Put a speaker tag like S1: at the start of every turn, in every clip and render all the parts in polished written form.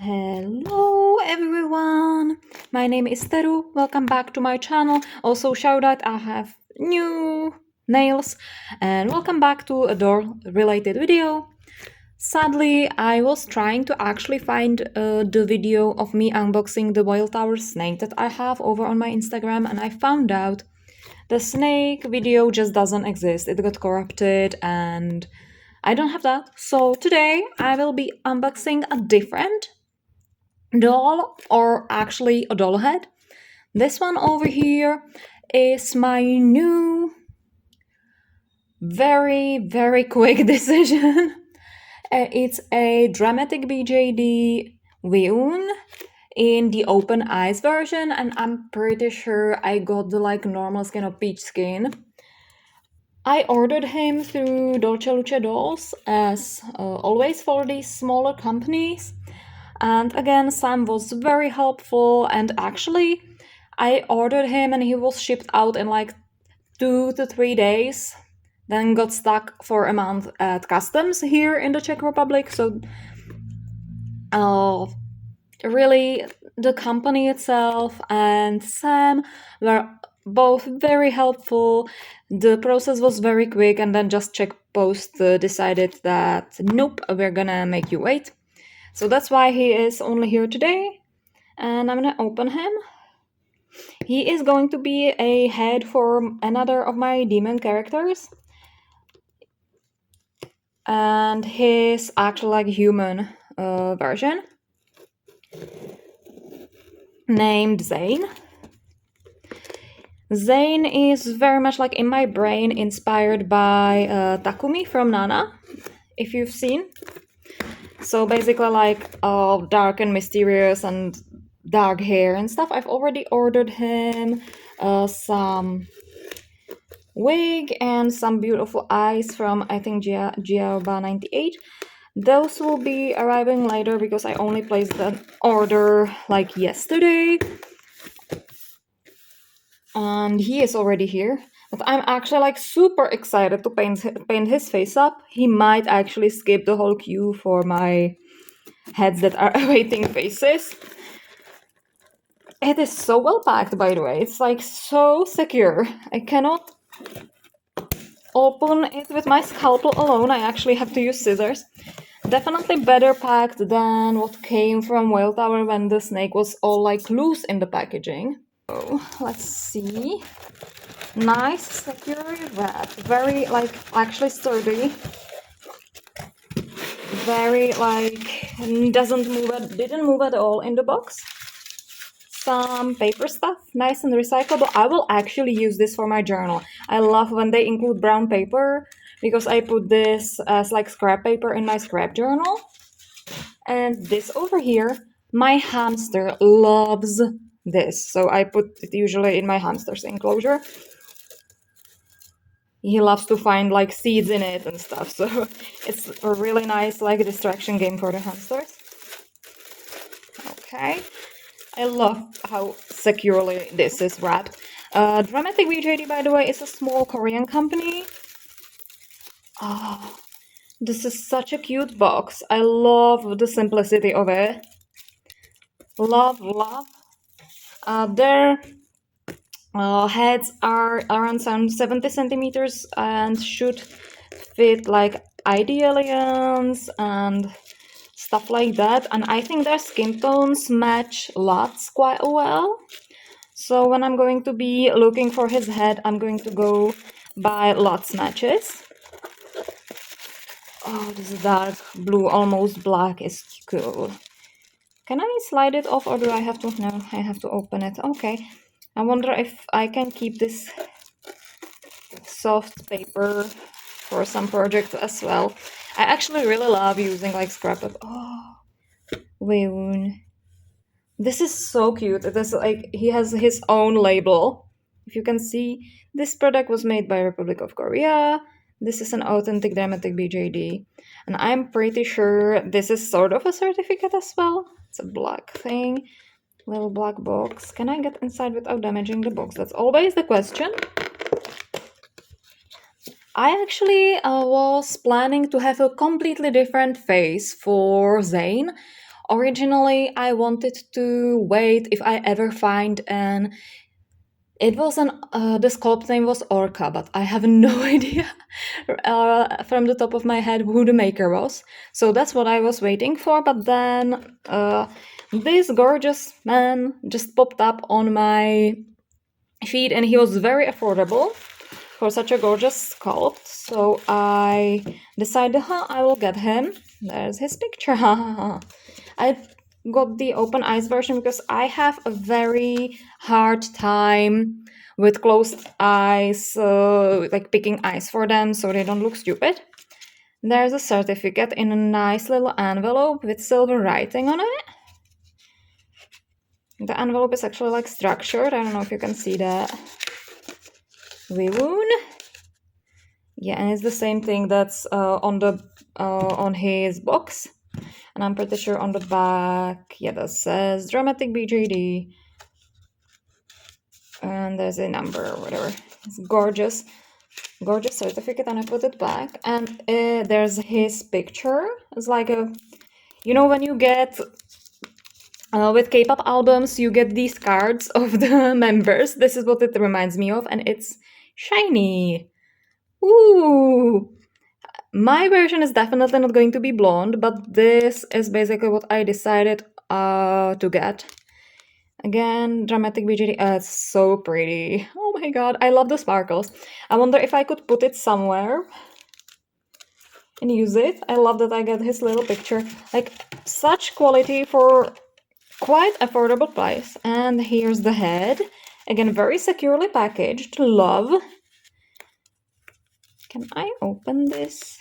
S1: Hello everyone, my name is Teru, welcome back to my channel. Also shout out, I have new nails and welcome back to a door related video. Sadly, I was trying to actually find the video of me unboxing the Wild Tower snake that I have over on my Instagram, and I found out the snake video just doesn't exist. It got corrupted and I don't have that. So today I will be unboxing a different doll, or actually a doll head. This one over here is my new very quick decision. It's a Dramatic BJD Wiwoon in the open eyes version, and I'm pretty sure I got the normal skin or peach skin. I ordered him through Dolce Luce dolls, as always for these smaller companies. And again, Sam was very helpful, and actually I ordered him and he was shipped out in 2 to 3 days, then got stuck for a month at customs here in the Czech Republic. So really, the company itself and Sam were both very helpful. The process was very quick, and then just Czech Post decided that nope, we're gonna make you wait. So that's why he is only here today, and I'm gonna open him. He is going to be a head for another of my demon characters, and his actual human version named Zayne. Zayne is very much in my brain inspired by Takumi from Nana, if you've seen. So basically dark and mysterious and dark hair and stuff. I've already ordered him some wig and some beautiful eyes from, I think, Giaoba 98. Those will be arriving later because I only placed the order yesterday. And he is already here. But I'm actually super excited to paint his face up. He might actually skip the whole queue for my heads that are awaiting faces. It is so well packed, by the way. It's so secure. I cannot open it with my scalpel alone. I actually have to use scissors. Definitely better packed than what came from Whale Tower when the snake was all loose in the packaging. So let's see. Nice, secure wrap. Very actually sturdy. Very didn't move at all in the box. Some paper stuff, nice and recyclable. I will actually use this for my journal. I love when they include brown paper because I put this as scrap paper in my scrap journal. And this over here, my hamster loves this, so I put it usually in my hamster's enclosure. He loves to find seeds in it and stuff, so it's a really nice distraction game for the hamsters. Okay, I love how securely this is wrapped. Dramatic BJD, by the way, is a small Korean company. Oh, this is such a cute box. I love the simplicity of it. Love. Their heads are around some 70 centimeters and should fit ID aliens and stuff like that. And I think their skin tones match lots quite well. So when I'm going to be looking for his head, I'm going to go by lots matches. Oh, this dark blue, almost black is cool. Can I slide it off, or do I have to? No, I have to open it. Okay. I wonder if I can keep this soft paper for some project as well. I actually really love using scrap paper. Oh, Wiwoon. This is so cute. It is he has his own label. If you can see, this product was made by Republic of Korea. This is an authentic Dramatic BJD. And I'm pretty sure this is sort of a certificate as well. It's a black thing. Little black box. Can I get inside without damaging the box? That's always the question. I actually was planning to have a completely different face for Zayne. originally I wanted to wait if I ever find an. It was the sculpt name was Orca, but I have no idea from the top of my head who the maker was. So that's what I was waiting for. But then this gorgeous man just popped up on my feed, and he was very affordable for such a gorgeous sculpt. So I decided, I will get him. There's his picture. I got the open eyes version because I have a very hard time with closed eyes, like picking eyes for them so they don't look stupid. There's a certificate in a nice little envelope with silver writing on it. The envelope is actually like structured. I don't know if you can see that. Wiwoon. Yeah, and it's the same thing that's on his box. And I'm pretty sure on the back, yeah, that says Dramatic BJD. And there's a number or whatever. It's gorgeous. Gorgeous certificate, and I put it back. And there's his picture. It's like a, you know, when you get with K-pop albums, you get these cards of the members. This is what it reminds me of, and it's shiny. Ooh! My version is definitely not going to be blonde, but this is basically what I decided to get. Again, Dramatic BJD, it's so pretty. Oh my god, I love the sparkles. I wonder if I could put it somewhere and use it. I love that I get his little picture. Like, such quality for quite affordable price. And here's the head. Again, very securely packaged. Love. Can I open this?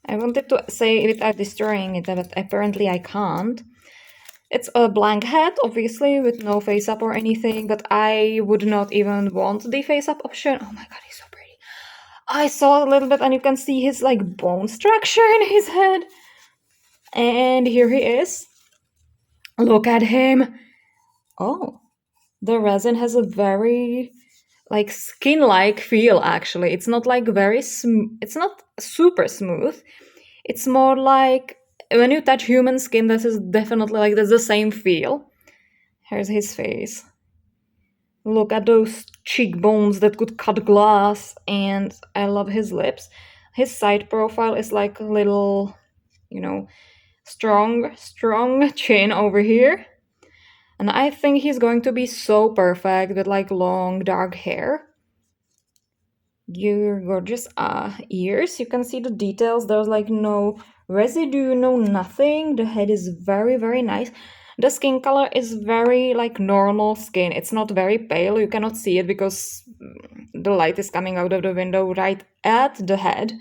S1: I wanted to say without destroying it, but apparently I can't. It's a blank head, obviously, with no face-up or anything, but I would not even want the face-up option. Oh my god, he's so pretty. I saw a little bit, and you can see his, like, bone structure in his head. And here he is. Look at him. Oh, the resin has a very, like, skin-like feel, actually. It's not, like, it's not super smooth. It's more like, when you touch human skin, this is definitely, like, there's the same feel. Here's his face. Look at those cheekbones that could cut glass, and I love his lips. His side profile is like a little, you know, strong chin over here. And I think he's going to be so perfect with like long dark hair. Your gorgeous ears. You can see the details. There's like no residue, no nothing. The head is very, very nice. The skin color is very like normal skin. It's not very pale. You cannot see it because the light is coming out of the window right at the head.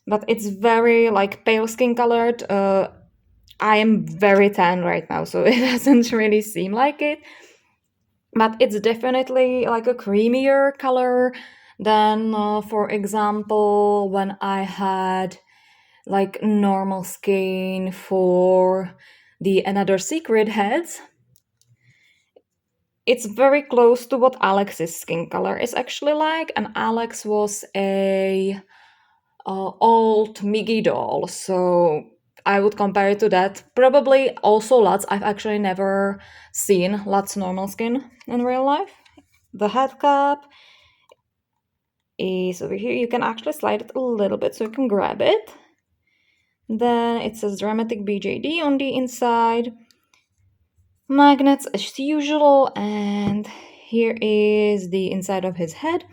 S1: But it's very like pale skin colored. I am very tan right now, so it doesn't really seem like it. But it's definitely like a creamier color than, for example, when I had like normal skin for the Another Secret heads. It's very close to what Alex's skin color is actually like, and Alex was a old Miggy doll, so I would compare it to that. Probably also Lutz. I've actually never seen Lutz normal skin in real life. The head cap is over here. You can actually slide it a little bit so you can grab it. Then it says Dramatic BJD on the inside. Magnets as usual, and here is the inside of his head.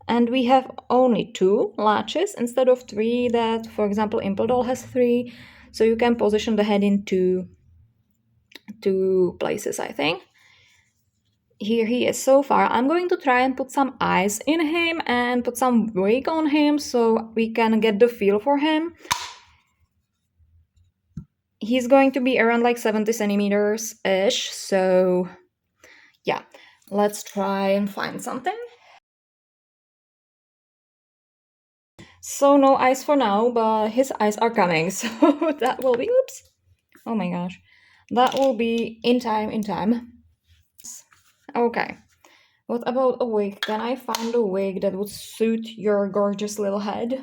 S1: And we have only 2 latches instead of 3 that, for example, Impel Doll has 3. So you can position the head in two places, I think. Here he is so far. I'm going to try and put some eyes in him and put some wig on him so we can get the feel for him. He's going to be around like 70 centimeters-ish, so yeah, let's try and find something. So no eyes for now, but his eyes are coming, so that will be, oops, oh my gosh, that will be in time. Okay, what about a wig? Can I find a wig that would suit your gorgeous little head?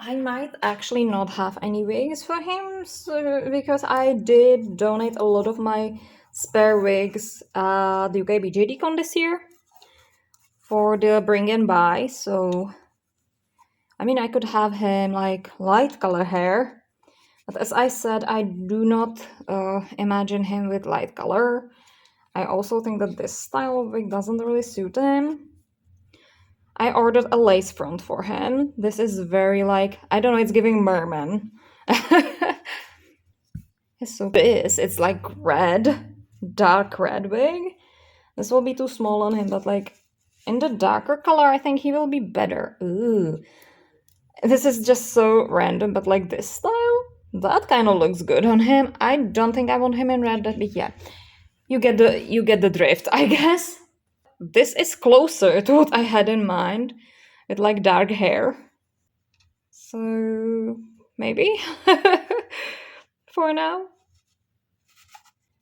S1: I might actually not have any wigs for him, so, because I did donate a lot of my spare wigs at the UK BJD Con this year for the bring and buy. So, I mean, I could have him like light color hair, but as I said, I do not imagine him with light color. I also think that this style of wig doesn't really suit him. I ordered a lace front for him. This is very like, I don't know, it's giving merman. So this, it's like red, dark red wig. This will be too small on him, but like in the darker color, I think he will be better. Ooh. This is just so random, but like this style, that kind of looks good on him. I don't think I want him in red, but yeah. You get the drift, I guess. This is closer to what I had in mind, with like dark hair. So maybe for now.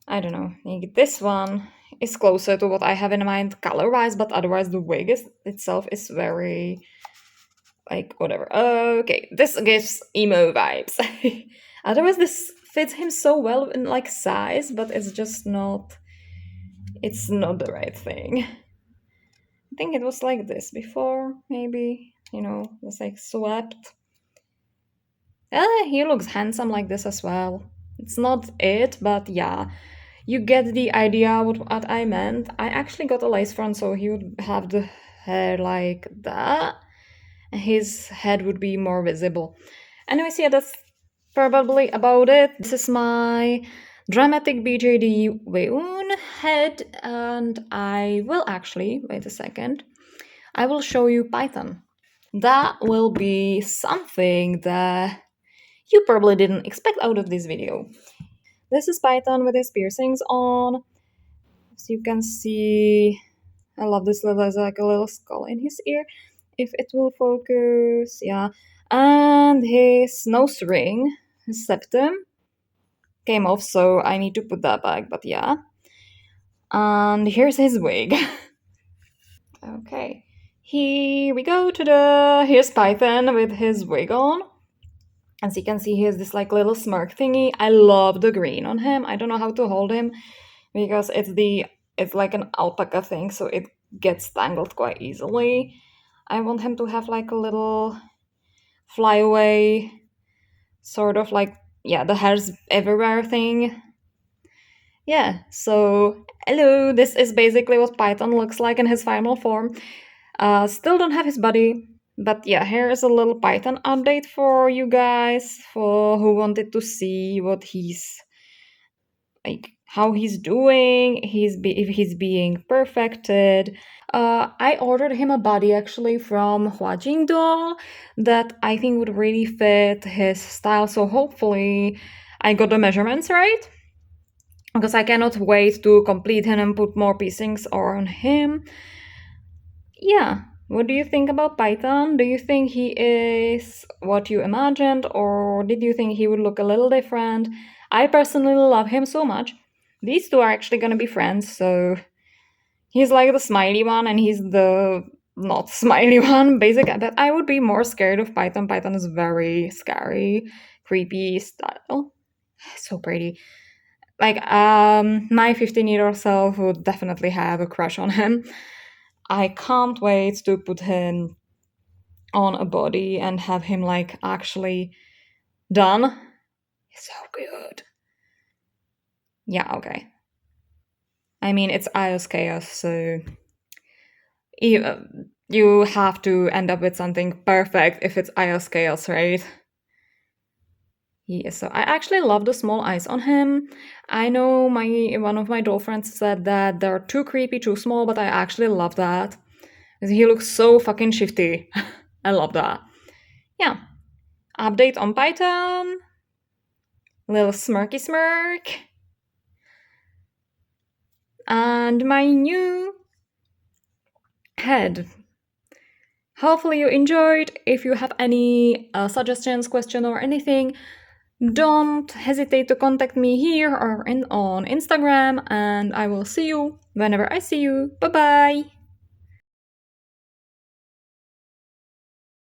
S1: I don't know. This one is closer to what I have in mind color-wise, but otherwise the wig itself is very like whatever. Okay, this gives emo vibes. Otherwise, this fits him so well in like size, but it's just not. It's not the right thing. I think it was like this before, maybe. You know, it was like swept. He looks handsome like this as well. It's not it, but yeah. You get the idea what I meant. I actually got a lace front, so he would have the hair like that. And his head would be more visible. Anyways, yeah, that's probably about it. This is my Dramatic BJD Wiwoon head, and I will actually, wait a second, I will show you Python. That will be something that you probably didn't expect out of this video. This is Python with his piercings on. As you can see, I love this little, there's like a little skull in his ear. If it will focus, yeah. And his nose ring, his septum, came off, so I need to put that back, but yeah. And here's his wig. Okay. Here we go here's Python with his wig on. As you can see, he has this like little smirk thingy. I love the green on him. I don't know how to hold him because it's like an alpaca thing, so it gets tangled quite easily. I want him to have like a little flyaway, sort of like, yeah, the hair's everywhere thing. Yeah, so hello, this is basically what Python looks like in his final form. Still don't have his body, but yeah, here is a little Python update for you guys, for who wanted to see what he's like, how he's doing, if he's being perfected. I ordered him a body actually from Huajing Doll that I think would really fit his style. So hopefully I got the measurements right, because I cannot wait to complete him and put more piecings on him. Yeah. What do you think about Python? Do you think he is what you imagined, or did you think he would look a little different? I personally love him so much. These two are actually gonna be friends, so he's like the smiley one and he's the not smiley one, basically. But I would be more scared of Python. Python is very scary, creepy style. So pretty. Like, my 15-year-old self would definitely have a crush on him. I can't wait to put him on a body and have him like actually done. It's so good. Yeah, okay. I mean, it's iOS Chaos, so you have to end up with something perfect if it's iOS Chaos, right? Yeah, so I actually love the small eyes on him. I know one of my doll friends said that they're too creepy, too small, but I actually love that. He looks so fucking shifty. I love that. Yeah. Update on Python. Little smirky smirk. And my new head. Hopefully you enjoyed. If you have any suggestions, question, or anything, don't hesitate to contact me here or on Instagram, and I will see you whenever I see you. Bye bye!